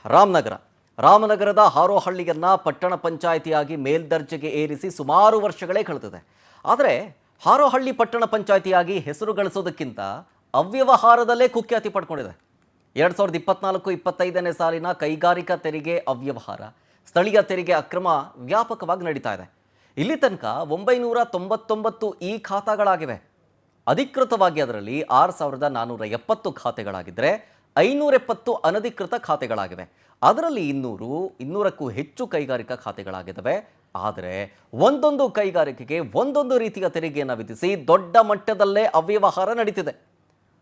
ರಾಮನಗರದ ಹಾರೋಹಳ್ಳಿಯನ್ನ ಪಟ್ಟಣ ಪಂಚಾಯಿತಿಯಾಗಿ ಮೇಲ್ದರ್ಜೆಗೆ ಏರಿಸಿ ಸುಮಾರು ವರ್ಷಗಳೇ ಕಳೆದಿದೆ. ಆದರೆ ಹಾರೋಹಳ್ಳಿ ಪಟ್ಟಣ ಪಂಚಾಯಿತಿಯಾಗಿ ಹೆಸರು ಗಳಿಸೋದಕ್ಕಿಂತ ಅವ್ಯವಹಾರದಲ್ಲೇ ಕುಖ್ಯಾತಿ ಪಡ್ಕೊಂಡಿದೆ. 2024-25ನೇ ಸಾಲಿನ ಕೈಗಾರಿಕಾ ತೆರಿಗೆ ಅವ್ಯವಹಾರ, ಸ್ಥಳೀಯ ತೆರಿಗೆ ಅಕ್ರಮ ವ್ಯಾಪಕವಾಗಿ ನಡೀತಾ ಇದೆ. ಇಲ್ಲಿ ತನಕ 999 ಈ ಖಾತಾಗಳಾಗಿವೆ. ಅಧಿಕೃತವಾಗಿ ಅದರಲ್ಲಿ 6470 ಖಾತೆಗಳಾಗಿದ್ದರೆ 570 ಅನಧಿಕೃತ ಖಾತೆಗಳಾಗಿವೆ. ಅದರಲ್ಲಿ 200ಕ್ಕೂ ಹೆಚ್ಚು ಕೈಗಾರಿಕಾ ಖಾತೆಗಳಾಗಿದ್ದಾವೆ. ಆದರೆ ಒಂದೊಂದು ಕೈಗಾರಿಕೆಗೆ ಒಂದೊಂದು ರೀತಿಯ ತೆರಿಗೆಯನ್ನು ವಿಧಿಸಿ ದೊಡ್ಡ ಮಟ್ಟದಲ್ಲೇ ಅವ್ಯವಹಾರ ನಡೀತಿದೆ.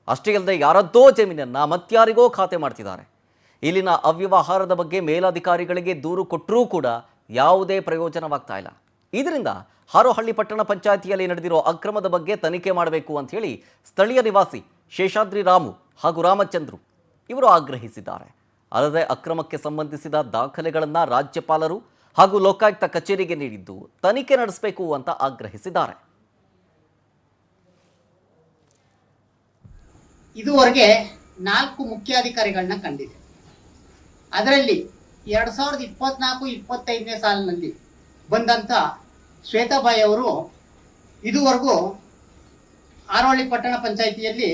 ಅಷ್ಟೇ ಅಲ್ಲದೆ ಯಾರದ್ದೋ ಜಮೀನನ್ನು ಮತ್ಯಾರಿಗೋ ಖಾತೆ ಮಾಡ್ತಿದ್ದಾರೆ. ಇಲ್ಲಿನ ಅವ್ಯವಹಾರದ ಬಗ್ಗೆ ಮೇಲಧಿಕಾರಿಗಳಿಗೆ ದೂರು ಕೊಟ್ಟರೂ ಕೂಡ ಯಾವುದೇ ಪ್ರಯೋಜನವಾಗ್ತಾ ಇಲ್ಲ. ಇದರಿಂದ ಹಾರೋಹಳ್ಳಿ ಪಟ್ಟಣ ಪಂಚಾಯಿತಿಯಲ್ಲಿ ನಡೆದಿರೋ ಅಕ್ರಮದ ಬಗ್ಗೆ ತನಿಖೆ ಮಾಡಬೇಕು ಅಂತ ಹೇಳಿ ಸ್ಥಳೀಯ ನಿವಾಸಿ ಶೇಷಾದ್ರಿ ರಾಮು ಹಾಗೂ ರಾಮಚಂದ್ರು ಇವರು ಆಗ್ರಹಿಸಿದ್ದಾರೆ. ಅಲ್ಲದೆ ಅಕ್ರಮಕ್ಕೆ ಸಂಬಂಧಿಸಿದ ದಾಖಲೆಗಳನ್ನು ರಾಜ್ಯಪಾಲರು ಹಾಗೂ ಲೋಕಾಯುಕ್ತ ಕಚೇರಿಗೆ ನೀಡಿದ್ದು ತನಿಖೆ ನಡೆಸಬೇಕು ಅಂತ ಆಗ್ರಹಿಸಿದ್ದಾರೆ. ಇದುವರೆಗೆ 4 ಮುಖ್ಯಾಧಿಕಾರಿಗಳನ್ನ ಕಂಡಿದೆ. ಅದರಲ್ಲಿ 2024-25ನೇ ಸಾಲಿನಲ್ಲಿ ಬಂದಂಥ ಶ್ವೇತಾಬಾಯಿ ಅವರು ಇದುವರೆಗೂ ಹಾರೋಹಳ್ಳಿ ಪಟ್ಟಣ ಪಂಚಾಯಿತಿಯಲ್ಲಿ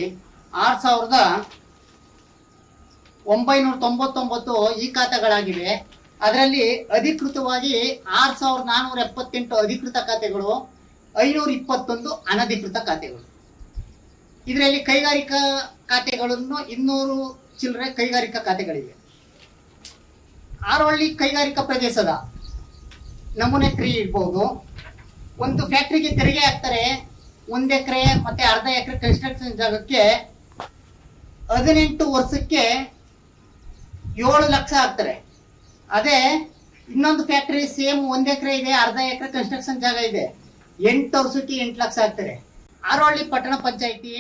6999 ಈ ಖಾತೆಗಳಾಗಿವೆ. ಅದರಲ್ಲಿ ಅಧಿಕೃತವಾಗಿ 6478 ಅಧಿಕೃತ ಖಾತೆಗಳು, 521 ಅನಧಿಕೃತ ಖಾತೆಗಳು. ಇದರಲ್ಲಿ ಕೈಗಾರಿಕಾ ಖಾತೆಗಳನ್ನು 200 ಚಿಲ್ಲರೆ ಕೈಗಾರಿಕಾ ಖಾತೆಗಳಿವೆ. ಹಾರೋಹಳ್ಳಿ ಕೈಗಾರಿಕಾ ಪ್ರದೇಶದ ನಮೂನೆ 3 ಇರ್ಬೋದು. ಒಂದು ಫ್ಯಾಕ್ಟ್ರಿಗೆ ತೆರಿಗೆ ಹಾಕ್ತಾರೆ. 1 ಎಕರೆ ಮತ್ತೆ ಅರ್ಧ ಎಕರೆ ಕನ್ಸ್ಟ್ರಕ್ಷನ್ ಜಾಗಕ್ಕೆ 18 ವರ್ಷಕ್ಕೆ 7 ಲಕ್ಷ ಹಾಕ್ತಾರೆ. ಅದೇ ಇನ್ನೊಂದು ಫ್ಯಾಕ್ಟ್ರಿ ಸೇಮ್ 1 ಎಕರೆ ಇದೆ, ಅರ್ಧ ಎಕರೆ ಕನ್ಸ್ಟ್ರಕ್ಷನ್ ಜಾಗ ಇದೆ, 8 ವರ್ಷಕ್ಕೆ 8 ಲಕ್ಷ ಹಾಕ್ತಾರೆ. ಹಾರೋಹಳ್ಳಿ ಪಟ್ಟಣ ಪಂಚಾಯಿತಿ